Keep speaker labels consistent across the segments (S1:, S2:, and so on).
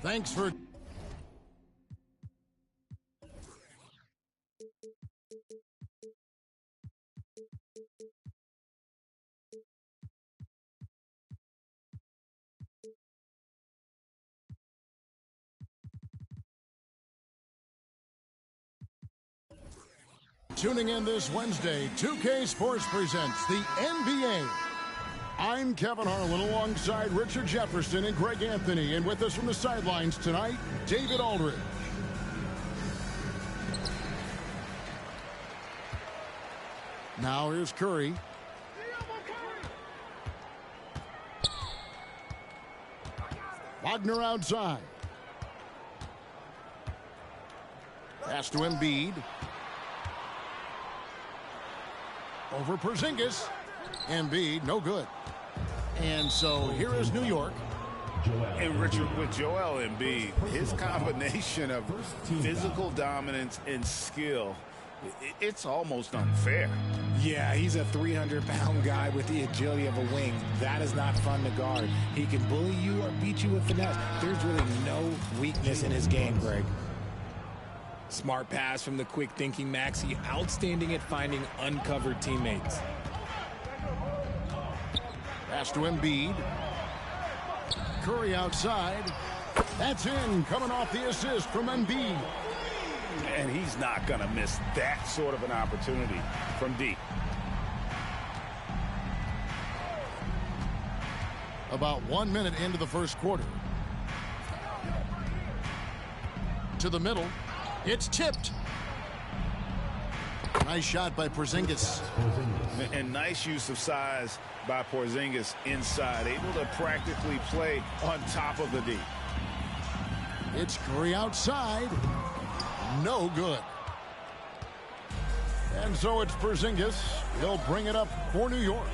S1: Thanks for... Tuning in this Wednesday, 2K Sports presents the NBA. I'm Kevin Harlan alongside Richard Jefferson and Greg Anthony, and with us from the sidelines tonight, David Aldridge. Now here's Curry. Wagner outside. Pass to Embiid. Over Porzingis. Embiid, no good. And so here is New York.
S2: And Richard, with Joel Embiid, his combination of physical dominance and skill, it's almost unfair.
S3: Yeah, he's a 300-pound guy with the agility of a wing. That is not fun to guard. He can bully you or beat you with finesse. There's really no weakness in his game, Greg. Smart pass from the quick-thinking Maxey. Outstanding at finding uncovered teammates.
S1: Pass to Embiid. Curry outside. That's in, coming off the assist from Embiid.
S2: And he's not going to miss that sort of an opportunity from deep.
S1: About 1 minute into the first quarter. To the middle. It's tipped. Nice shot by Porzingis.
S2: And nice use of size by Porzingis inside. Able to practically play on top of the D.
S1: It's Curry outside. No good. And so it's Porzingis. He'll bring it up for New York.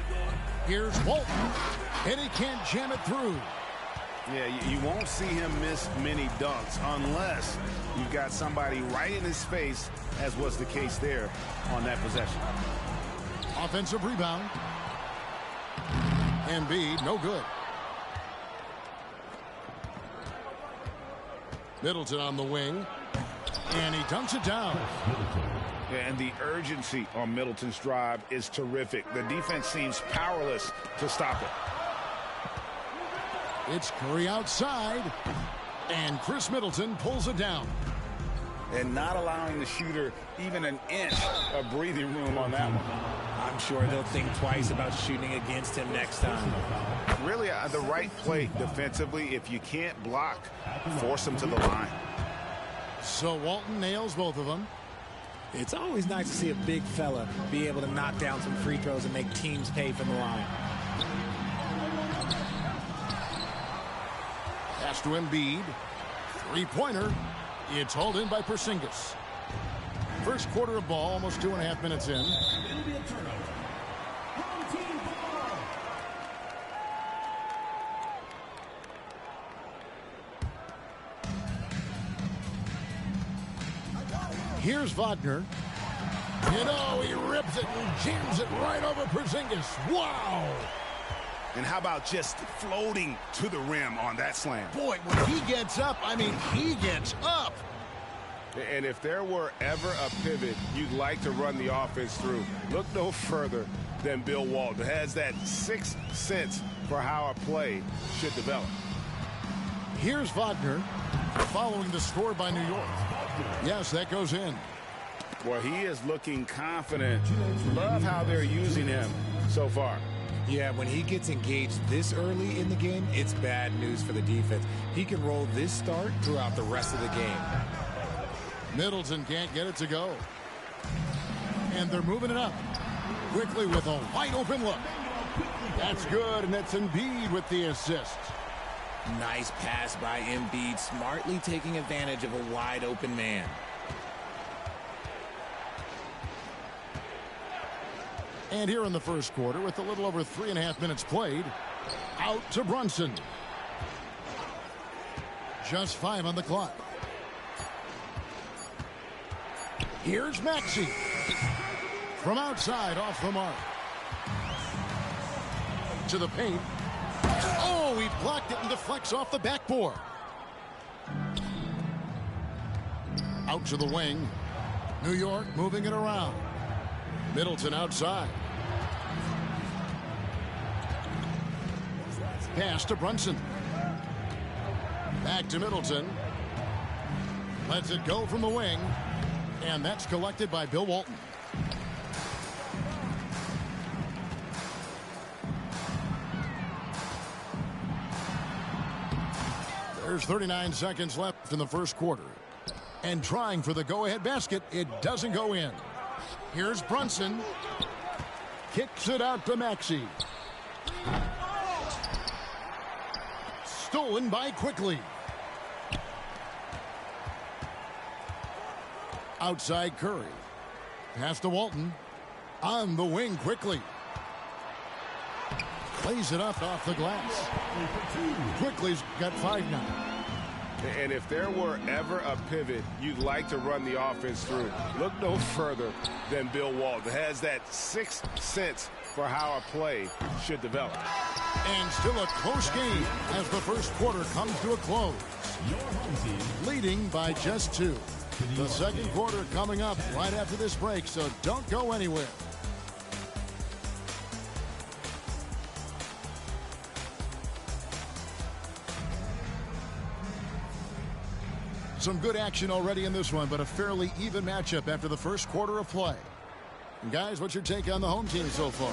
S1: Here's Walton. And he can't jam it through.
S2: Yeah, you won't see him miss many dunks unless you've got somebody right in his face, as was the case there on that possession.
S1: Offensive rebound. Embiid, no good. Middleton on the wing. And he dunks it down.
S2: Yeah, and the urgency on Middleton's drive is terrific. The defense seems powerless to stop it.
S1: It's Curry outside. And Chris Middleton pulls it down.
S2: And not allowing the shooter even an inch of breathing room on that one.
S3: I'm sure they'll think twice about shooting against him next time.
S2: Really, the right play defensively. If you can't block, force him to the line.
S1: So Walton nails both of them.
S3: It's always nice to see a big fella be able to knock down some free throws and make teams pay from the line.
S1: Pass to Embiid. Three-pointer. It's hauled in by Porzingis. First quarter of ball, almost 2.5 minutes in.
S4: It'll be a turnover. Home team ball.
S1: Here's Wagner. You know, he rips it and jams it right over Porzingis. Wow!
S2: And how about just floating to the rim on that slam?
S1: Boy, when he gets up, I mean, he gets up.
S2: And if there were ever a pivot you'd like to run the offense through, look no further than Bill Walton. Has that sixth sense for how a play should develop.
S1: Here's Wagner following the score by New York. Yes, that goes in.
S2: Well, he is looking confident. Love how they're using him so far.
S3: Yeah, when he gets engaged this early in the game, it's bad news for the defense. He can roll this start throughout the rest of the game.
S1: Middleton can't get it to go. And they're moving it up quickly with a wide open look. That's good, and that's Embiid with the assist.
S3: Nice pass by Embiid, smartly taking advantage of a wide open man.
S1: And here in the first quarter, with a little over 3.5 minutes played, out to Brunson. Just 5 on the clock. Here's Maxey. From outside, off the mark. To the paint. Oh, he blocked it and deflects off the backboard. Out to the wing. New York moving it around. Middleton outside. Pass to Brunson. Back to Middleton. Lets it go from the wing. And that's collected by Bill Walton. There's 39 seconds left in the first quarter. And trying for the go-ahead basket, it doesn't go in. Here's Brunson. Kicks it out to Maxey. Stolen by Quickly. Outside Curry. Pass to Walton. On the wing Quickly. Plays it up off the glass. Quickly's got 5 now.
S2: And if there were ever a pivot you'd like to run the offense through, look no further than Bill Walton. Has that sixth sense for how a play should develop.
S1: And still a close game as the first quarter comes to a close. Leading by just 2. The second quarter coming up right after this break, so don't go anywhere. Some good action already in this one, but a fairly even matchup after the first quarter of play. And guys, what's your take on the home team so far?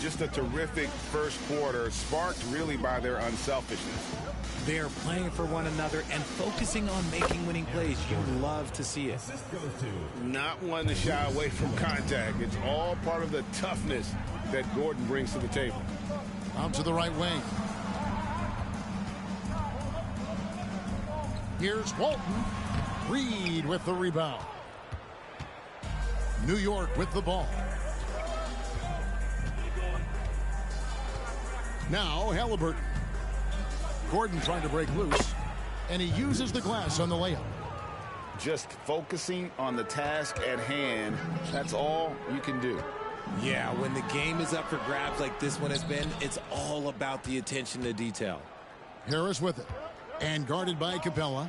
S2: Just a terrific first quarter, sparked really by their unselfishness.
S3: They're playing for one another and focusing on making winning plays. You love to see it.
S2: Not one to shy away from contact. It's all part of the toughness that Gordon brings to the table.
S1: Out to the right wing. Here's Walton. Reed with the rebound. New York with the ball. Now Halliburton. Gordon trying to break loose, and he uses the glass on the layup.
S5: Just focusing on the task at hand, that's all you can do.
S3: Yeah, when the game is up for grabs like this one has been, it's all about the attention to detail.
S1: Harris with it, and guarded by Capella.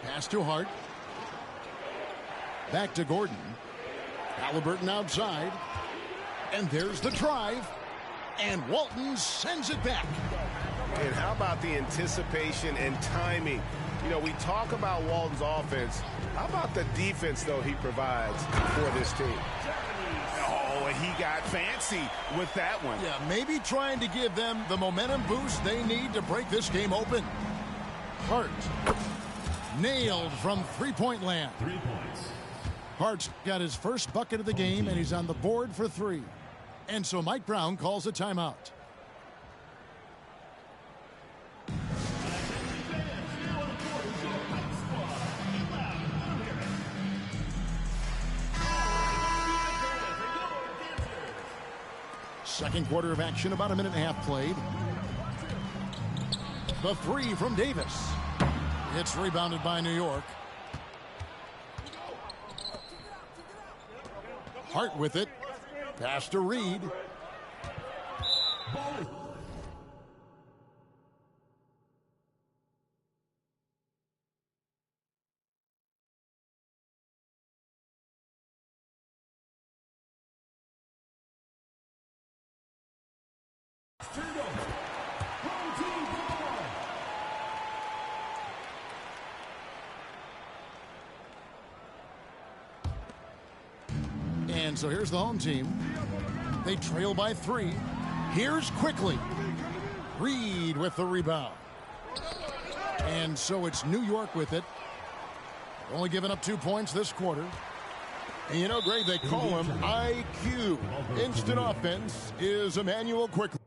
S1: Pass to Hart. Back to Gordon. Halliburton outside. And there's the drive. And Walton sends it back.
S2: And how about the anticipation and timing? You know, we talk about Walton's offense. How about the defense, though, he provides for this team? Oh, and he got fancy with that one.
S1: Yeah, maybe trying to give them the momentum boost they need to break this game open. Hart. Nailed from three-point land.
S4: 3 points.
S1: Hart's got his first bucket of the game, and he's on the board for 3. And so Mike Brown calls a timeout. Second quarter of action, about a minute and a half played. The 3 from Davis. It's rebounded by New York. Hart with it. Pass to Reed.
S4: Turned over. Home team ball.
S1: And so here's the home team. They trail by 3. Here's Quickly. Reed with the rebound. And so it's New York with it. Only giving up 2 points this quarter. And you know, Greg, they call him IQ. Instant offense is Emmanuel Quickly.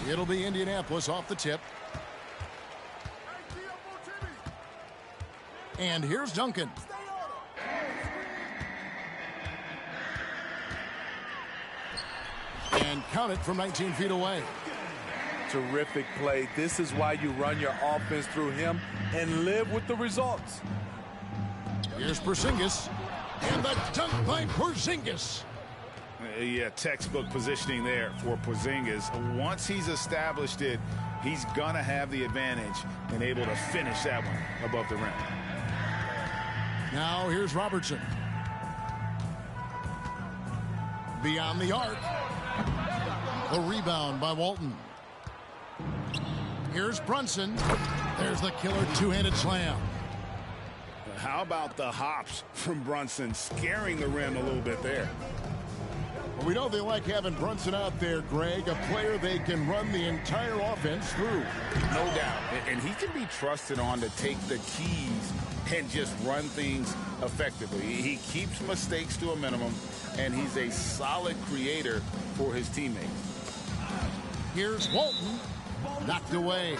S1: It'll be Indianapolis off the tip. And here's Duncan. And count it from 19 feet away.
S6: Terrific play. This is why you run your offense through him and live with the results.
S1: Here's Porzingis. And the dunk by Porzingis.
S5: Yeah, textbook positioning there for Porzingis. Once he's established it, he's going to have the advantage and able to finish that one above the rim.
S1: Now here's Robertson. Beyond the arc. The rebound by Walton. Here's Brunson. There's the killer two-handed slam.
S5: How about the hops from Brunson, scaring the rim a little bit there.
S1: Well, we know they like having Brunson out there, Greg, a player they can run the entire offense through.
S5: No doubt. And he can be trusted on to take the keys and just run things effectively. He keeps mistakes to a minimum, and he's a solid creator for his teammates.
S1: Here's Walton. Knocked away.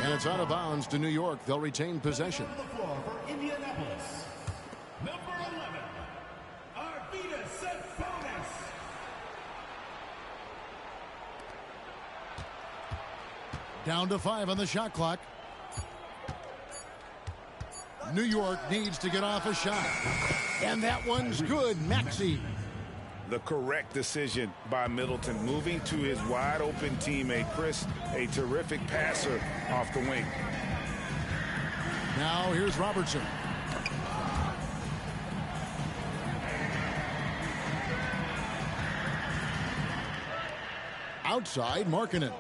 S1: And it's out of bounds to New York. They'll retain possession.
S4: On the floor for Indianapolis, number 11, Arvidas Sabonis.
S1: Down to 5 on the shot clock. New York needs to get off a shot. And that one's good. Maxey.
S5: The correct decision by Middleton, moving to his wide-open teammate, Chris, a terrific passer off the wing.
S1: Now here's Robertson. Outside, Markkanen.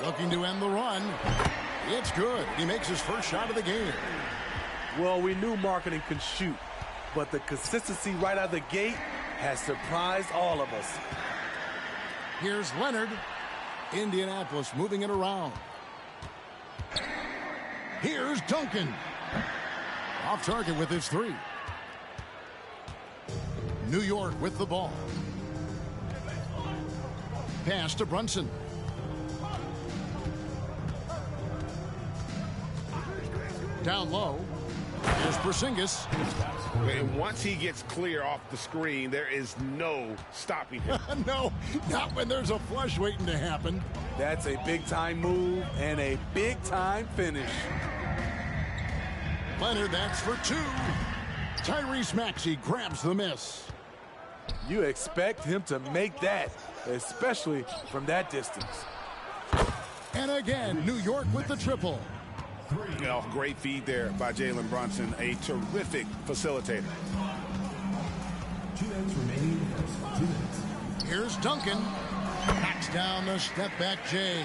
S1: Looking to end the run. It's good. He makes his first shot of the game.
S6: Well, we knew Markkanen could shoot, but the consistency right out of the gate has surprised all of us.
S1: Here's Leonard. Indianapolis moving it around. Here's Duncan. Off target with his three. New York with the ball. Pass to Brunson. Down low. Here's Porzingis.
S2: And once he gets clear off the screen, there is no stopping him.
S1: No, not when there's a flush waiting to happen.
S6: That's a big-time move and a big-time finish.
S1: Leonard, that's for two. Tyrese Maxey grabs the miss.
S6: You expect him to make that, especially from that distance.
S1: And again, New York with the triple.
S5: You know, great feed there by Jalen Brunson, a terrific facilitator.
S4: 2 minutes remaining in the first. 2 minutes.
S1: Here's Duncan. Knocks down the step-back J.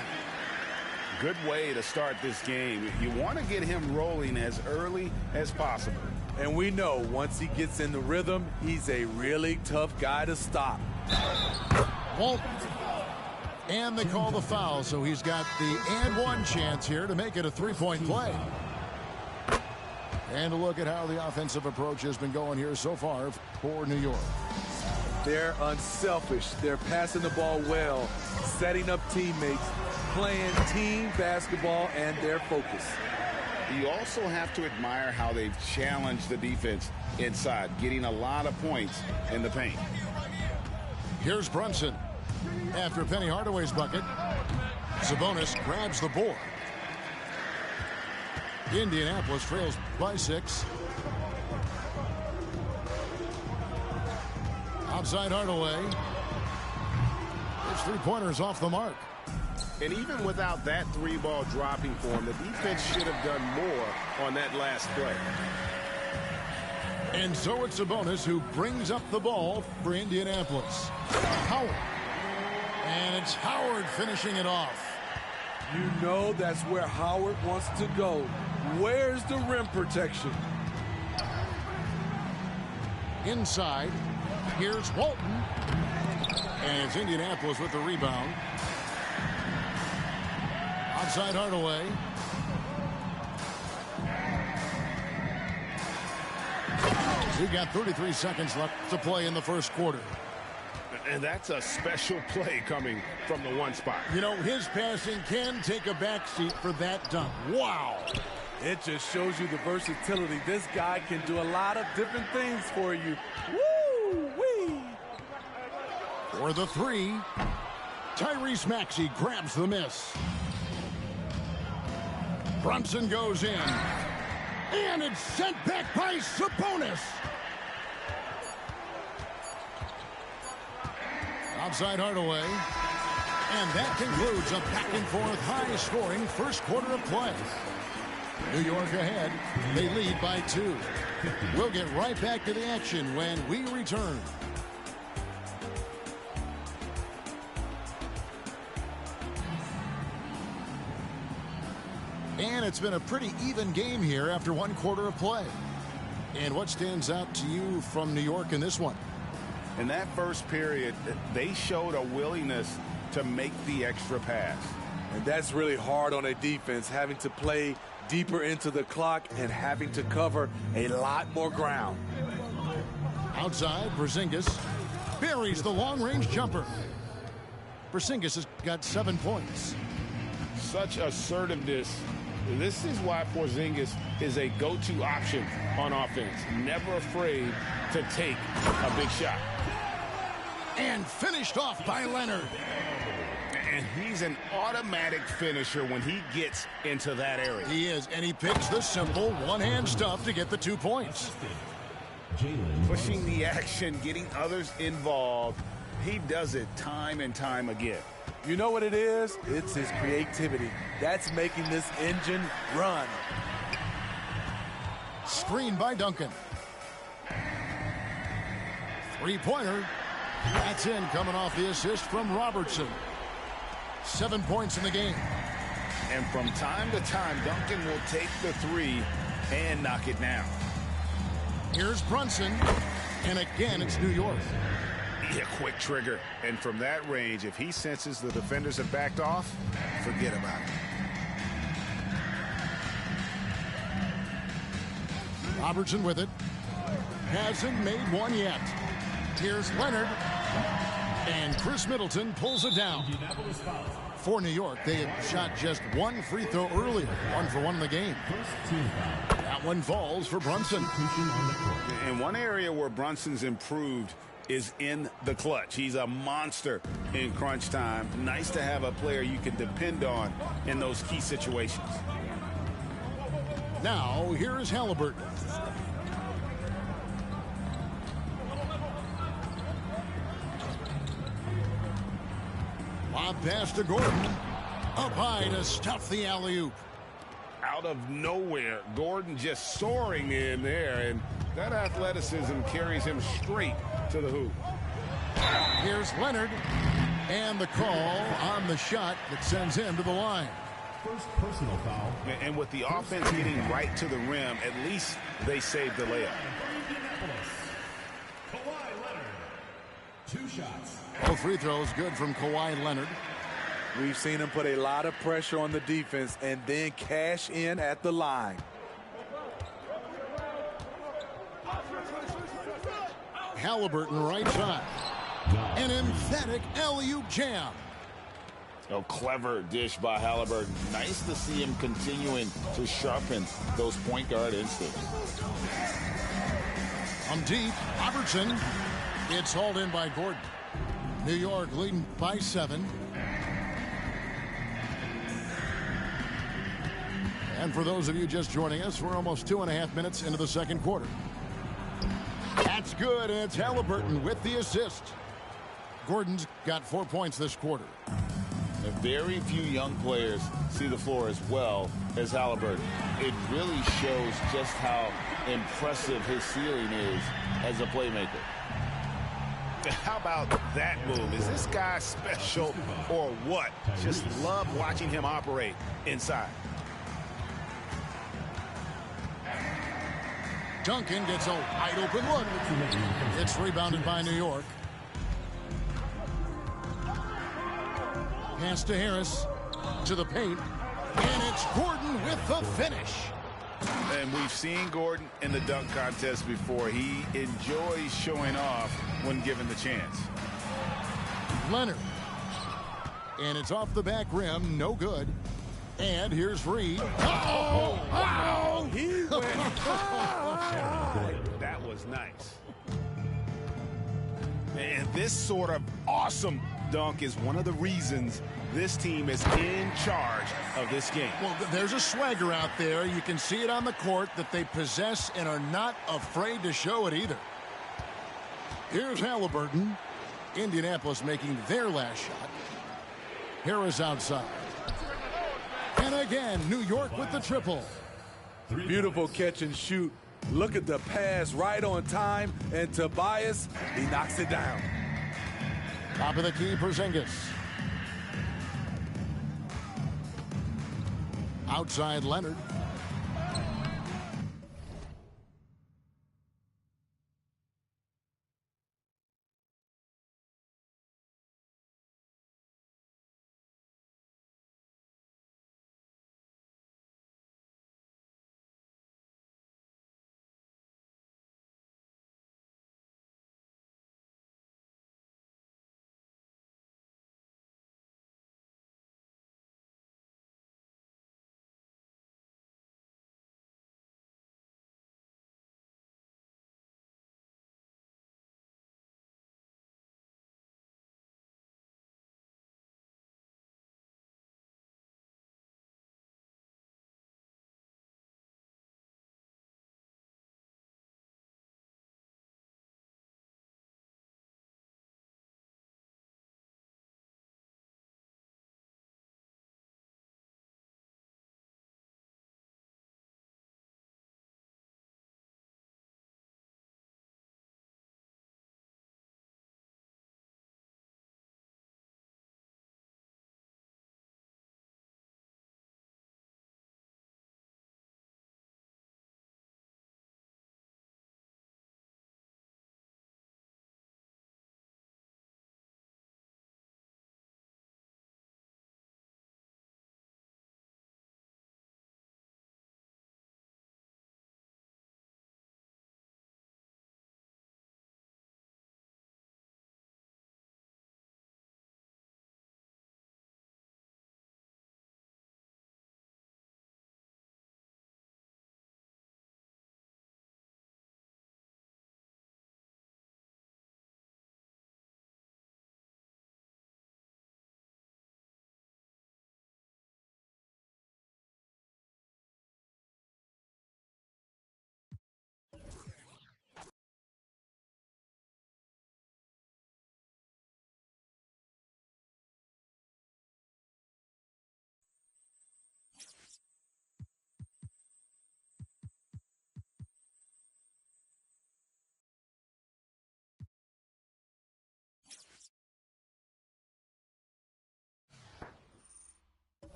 S5: Good way to start this game. You want to get him rolling as early as possible.
S6: And we know once he gets in the rhythm, he's a really tough guy to stop.
S1: Walt. And they call the foul, so he's got the and one chance here to make it a three-point play. And a look at how the offensive approach has been going here so far for New York.
S6: They're unselfish. They're passing the ball well, setting up teammates, playing team basketball, and their focus.
S5: You also have to admire how they've challenged the defense inside, getting a lot of points in the paint.
S1: Here's Brunson. After Penny Hardaway's bucket, Sabonis grabs the board. Indianapolis trails by 6. Outside Hardaway. His three-pointers off the mark.
S2: And even without that three ball dropping for him, the defense should have done more on that last play.
S1: And so it's Sabonis who brings up the ball for Indianapolis. Howard. And it's Howard finishing it off.
S6: You know that's where Howard wants to go. Where's the rim protection?
S1: inside. Here's Walton. And it's Indianapolis with the rebound. Outside Hardaway. We've got 33 seconds left to play in the first quarter.
S2: And that's a special play coming from the one spot.
S1: You know, his passing can take a backseat for that dunk. Wow.
S6: It just shows you the versatility. This guy can do a lot of different things for you. Woo-wee!
S1: For the three, Tyrese Maxey grabs the miss. Brunson goes in. And it's sent back by Sabonis. Outside Hardaway. And that concludes a back-and-forth high-scoring first quarter of play. New York ahead. They lead by 2. We'll get right back to the action when we return. And it's been a pretty even game here after one quarter of play. And what stands out to you from New York in this one?
S5: In that first period, they showed a willingness to make the extra pass.
S6: And that's really hard on a defense, having to play deeper into the clock and having to cover a lot more ground.
S1: Outside, Porzingis buries the long-range jumper. Porzingis has got 7 points.
S2: Such assertiveness. This is why Porzingis is a go-to option on offense. Never afraid to take a big shot.
S1: And finished off by Leonard.
S2: And he's an automatic finisher when he gets into that area.
S1: He is, and he picks the simple one-hand stuff to get the 2 points.
S5: Pushing the action, getting others involved. He does it time and time again.
S6: You know what it is? It's his creativity. That's making this engine run.
S1: Screen by Duncan. Three-pointer. That's in, coming off the assist from Robertson. 7 points in the game.
S5: And from time to time, Duncan will take the three and knock it down.
S1: Here's Brunson. And again, it's New York.
S5: Yeah, quick trigger. And from that range, if he senses the defenders have backed off, forget about it.
S1: Robertson with it. Hasn't made one yet. Here's Leonard. And Chris Middleton pulls it down. For New York, they had shot just one free throw earlier. 1 for 1 in the game. That one falls for Brunson.
S5: In one area where Brunson's improved is in the clutch. He's a monster in crunch time. Nice to have a player you can depend on in those key situations.
S1: Now, here is Halliburton. Lob pass to Gordon. Up high to stuff the alley-oop.
S2: Out of nowhere, Gordon just soaring in there, and that athleticism carries him straight to the hoop.
S1: Here's Leonard. And the call on the shot that sends him to the line.
S4: First personal foul.
S5: And with the offense getting right to the rim, at least they saved the layup.
S4: Kawhi Leonard. 2 shots.
S1: Both free throws good from Kawhi Leonard.
S6: We've seen him put a lot of pressure on the defense and then cash in at the line.
S1: Halliburton right side. An emphatic alley-oop jam.
S5: A clever dish by Halliburton. Nice to see him continuing to sharpen those point guard instincts.
S1: From deep, Robertson. It's hauled in by Gordon. New York leading by 7. And for those of you just joining us, we're almost 2.5 minutes into the second quarter. That's good, and it's Halliburton with the assist. Gordon's got 4 points this quarter.
S5: And very few young players see the floor as well as Halliburton. It really shows just how impressive his ceiling is as a playmaker.
S2: How about that move? Is this guy special or what? Just love watching him operate inside.
S1: Duncan gets a wide open look. It's rebounded by New York. Pass to Harris. To the paint. And it's Gordon with the finish.
S5: And we've seen Gordon in the dunk contest before. He enjoys showing off when given the chance.
S1: Leonard. And it's off the back rim. No good. And here's Reed. Oh!
S6: Wow! He went
S2: That was nice. And this sort of awesome dunk is one of the reasons this team is in charge of this game.
S1: Well, there's a swagger out there. You can see it on the court that they possess and are not afraid to show it either. Here's Halliburton. Indianapolis making their last shot. Harris outside. And again, New York with the triple.
S6: beautiful catch and shoot. Look at the pass right on time. And Tobias, he knocks it down.
S1: Top of the key, Porzingis. Outside Leonard.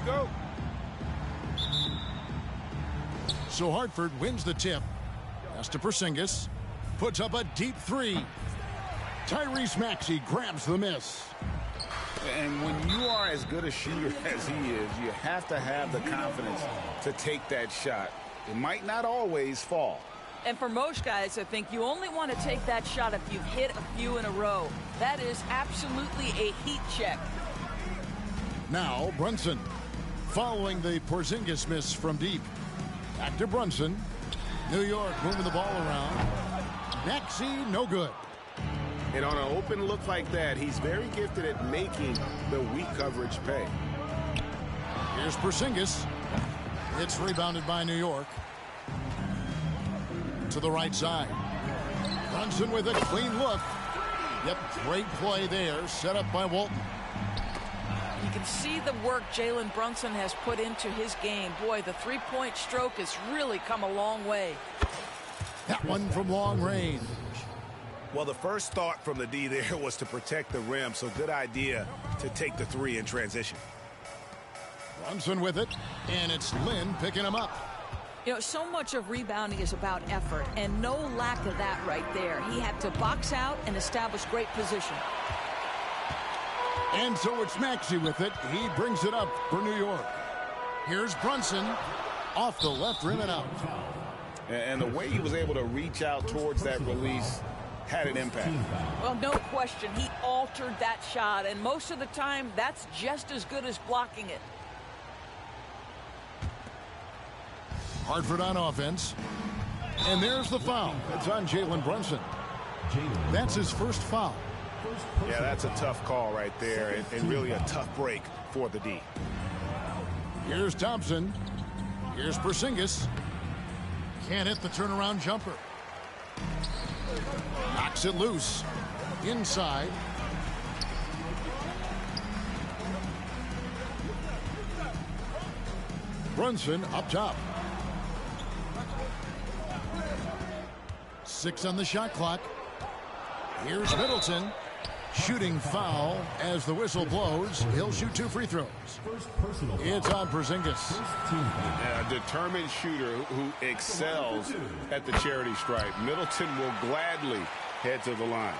S2: Go.
S1: So Hartford wins the tip. Pass to Porzingis. Puts up a deep three. Tyrese Maxey grabs the miss.
S5: And when you are as good a shooter as he is, you have to have the confidence to take that shot. It might not always fall.
S7: And for most guys, I think you only want to take that shot if you've hit a few in a row. That is absolutely a heat check.
S1: Now Brunson, following the Porzingis miss from deep. Back to Brunson. New York moving the ball around. Maxey, no good.
S2: And on an open look like that, he's very gifted at making the weak coverage pay.
S1: Here's Porzingis. It's rebounded by New York. To the right side. Brunson with a clean look. Yep, great play there, set up by Walton.
S7: You can see the work Jalen Brunson has put into his game. Boy, the three-point stroke has really come a long way.
S1: That one from long range.
S2: Well, the first thought from the D there was to protect the rim, so good idea to take the three in transition.
S1: Brunson with it, and it's Lynn picking him up.
S7: You know, so much of rebounding is about effort, and no lack of that right there. He had to box out and establish great position.
S1: And so it's Maxey with it. He brings it up for New York. Here's Brunson off the left rim and out.
S5: And the way he was able to reach out towards that release had an impact.
S7: Well, no question. He altered that shot, and most of the time, that's just as good as blocking it.
S1: Hartford on offense. And there's the foul. It's on Jalen Brunson. That's his first foul.
S2: Yeah, that's a tough call right there, and really a tough break for the D.
S1: Here's Thompson. Here's Porzingis. Can't hit the turnaround jumper. Knocks it loose. Inside. Brunson up top. 6 on the shot clock. Here's Middleton. Shooting foul as the whistle blows. He'll shoot 2 free throws. It's on Porzingis.
S2: A determined shooter who excels at the charity stripe. Middleton will gladly head to the line.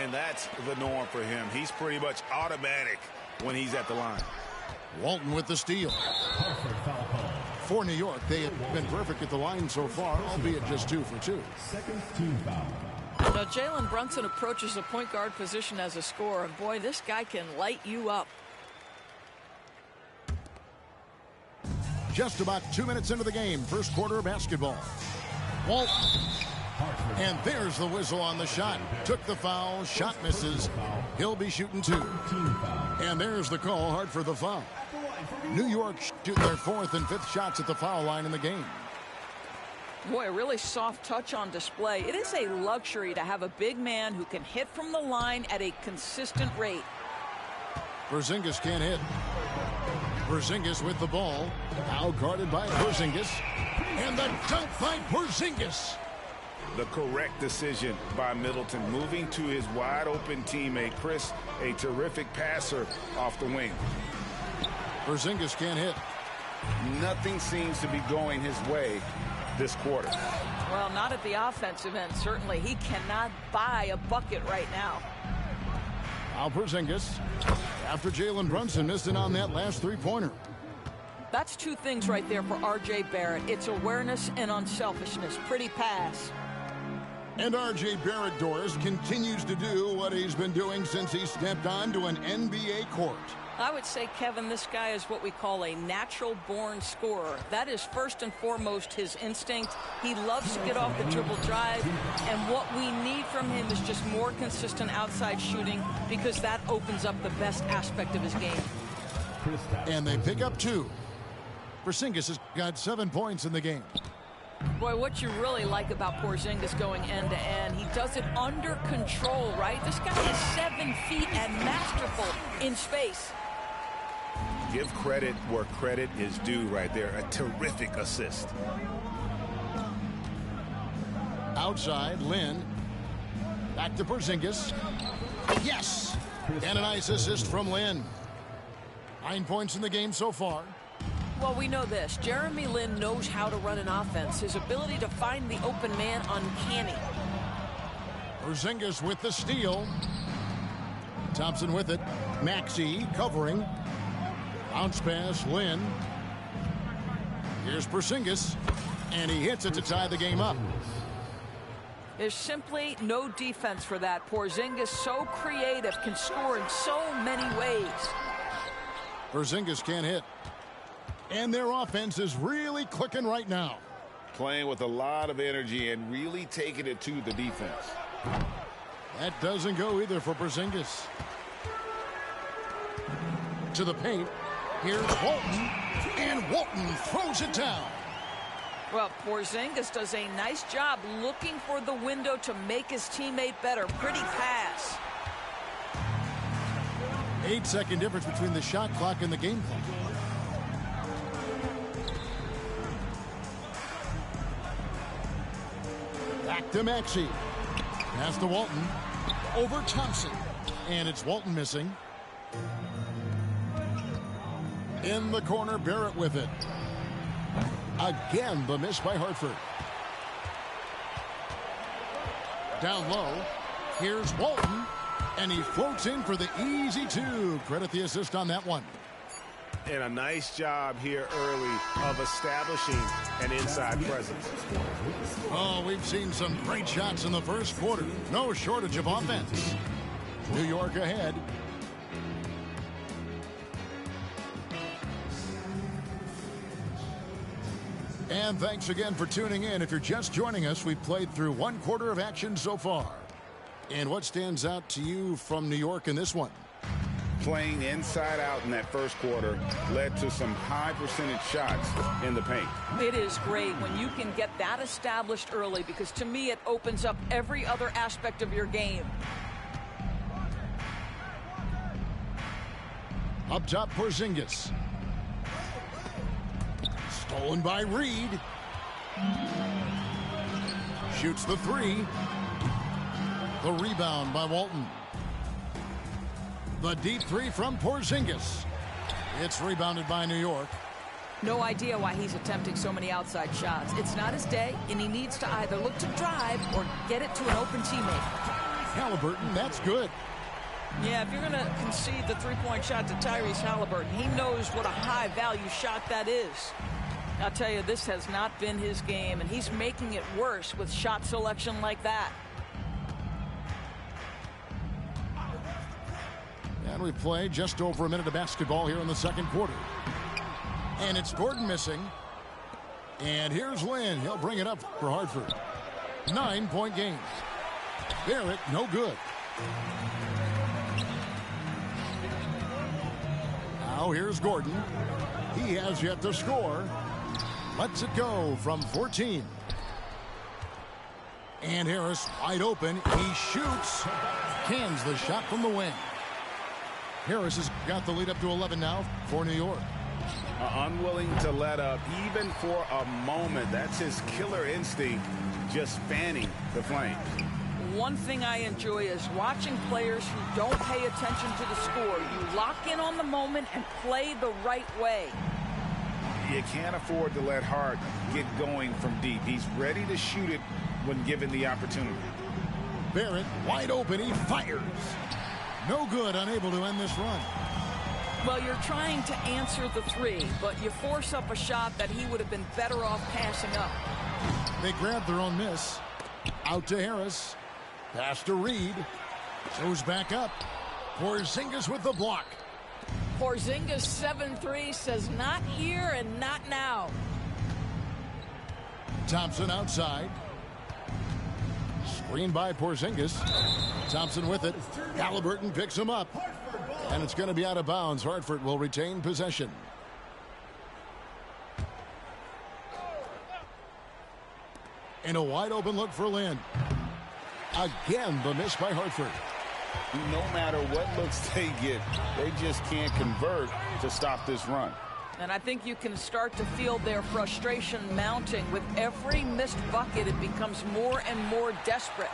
S2: And that's the norm for him. He's pretty much automatic when he's at the line.
S1: Walton with the steal. For New York, they have been perfect at the line so far, albeit just 2 for 2.
S4: Second team foul.
S7: Now, Jalen Brunson approaches the point guard position as a scorer, and boy, this guy can light you up.
S1: Just about 2 minutes into the game, first quarter of basketball. Walton. And there's the whistle on the shot. Took the foul, shot misses. He'll be shooting 2. And there's the call, Hartford the foul. New York shooting their 4th and 5th shots at the foul line in the game.
S7: Boy, a really soft touch on display. It is a luxury to have a big man who can hit from the line at a consistent rate.
S1: Porzingis can't hit. Porzingis with the ball. Now guarded by Porzingis. And the dunk by Porzingis.
S2: The correct decision by Middleton, moving to his wide-open teammate. Chris, a terrific passer off the wing.
S1: Porzingis can't hit.
S5: Nothing seems to be going his way this quarter.
S7: Well, not at the offensive end, certainly. He cannot buy a bucket right now.
S1: Now Porzingis, after Jalen Brunson missed it on that last three-pointer.
S7: That's 2 things right there for R.J. Barrett. It's awareness and unselfishness. Pretty pass.
S1: And R.J. Barrett, Doris, continues to do what he's been doing since he stepped onto an NBA court.
S7: I would say, Kevin, this guy is what we call a natural-born scorer. That is first and foremost his instinct. He loves to get off the dribble drive, and what we need from him is just more consistent outside shooting, because that opens up the best aspect of his game.
S1: And they pick up 2. Porzingis has got 7 points in the game.
S7: Boy, what you really like about Porzingis going end-to-end, he does it under control, right? This guy is 7 feet and masterful in space.
S2: Give credit where credit is due right there. A terrific assist.
S1: Outside, Lynn. Back to Porzingis. Yes! And a nice assist from Lynn. 9 points in the game so far.
S7: Well, we know this. Jeremy Lin knows how to run an offense. His ability to find the open man, uncanny.
S1: Porzingis with the steal. Thompson with it. Maxey covering. Bounce pass, Lynn. Here's Porzingis. And he hits it to tie the game up.
S7: There's simply no defense for that. Porzingis, so creative, can score in so many ways.
S1: Porzingis can't hit. And their offense is really clicking right now.
S5: Playing with a lot of energy and really taking it to the defense.
S1: That doesn't go either for Porzingis. To the paint. Here's Walton. And Walton throws it down.
S7: Well, Porzingis does a nice job looking for the window to make his teammate better. Pretty pass.
S1: 8-second difference between the shot clock and the game clock. Back to Maxey. Pass to Walton. Over Thompson. And it's Walton missing. In the corner, Barrett with it. Again, the miss by Hartford. Down low. Here's Walton. And he floats in for the easy two. Credit the assist on that one.
S2: And a nice job here early of establishing an inside presence.
S1: Oh, we've seen some great shots in the first quarter. No shortage of offense. New York ahead. And thanks again for tuning in. If you're just joining us, we've played through one quarter of action so far. And what stands out to you from New York in this one?
S5: Playing inside out in that first quarter led to some high percentage shots in the paint.
S7: It is great when you can get that established early, because to me it opens up every other aspect of your game.
S1: Up top, Porzingis. Stolen by Reed. Shoots the three. The rebound by Walton. The deep three from Porzingis. It's rebounded by New York.
S7: No idea why he's attempting so many outside shots. It's not his day, and he needs to either look to drive or get it to an open teammate.
S1: Halliburton, that's good.
S7: Yeah, if you're going to concede the three-point shot to Tyrese Halliburton, he knows what a high-value shot that is. I'll tell you, this has not been his game, and he's making it worse with shot selection like that.
S1: And we play just over a minute of basketball here in the second quarter. And it's Gordon missing. And here's Lynn. He'll bring it up for Hartford. 9-point game. Barrett, no good. Now here's Gordon. He has yet to score. Lets it go from 14. And Harris wide open. He shoots. Cans the shot from the wing. Harris has got the lead up to 11 now for New York.
S5: Unwilling to let up even for a moment. That's his killer instinct, just fanning the flames.
S7: One thing I enjoy is watching players who don't pay attention to the score. You lock in on the moment and play the right way.
S5: You can't afford to let Hart get going from deep. He's ready to shoot it when given the opportunity.
S1: Barrett wide open. He fires. No good, unable to end this run.
S7: Well, you're trying to answer the three, but you force up a shot that he would have been better off passing up.
S1: They grab their own miss. Out to Harris. Pass to Reed. Goes back up. Porzingis with the block.
S7: Porzingis 7-3 says not here and not now.
S1: Thompson outside. Screened by Porzingis. Thompson with it. Halliburton picks him up. And it's going to be out of bounds. Hartford will retain possession. And a wide open look for Lynn. Again, the miss by Hartford.
S5: No matter what looks they get, they just can't convert to stop this run.
S7: And I think you can start to feel their frustration mounting. With every missed bucket, it becomes more and more desperate.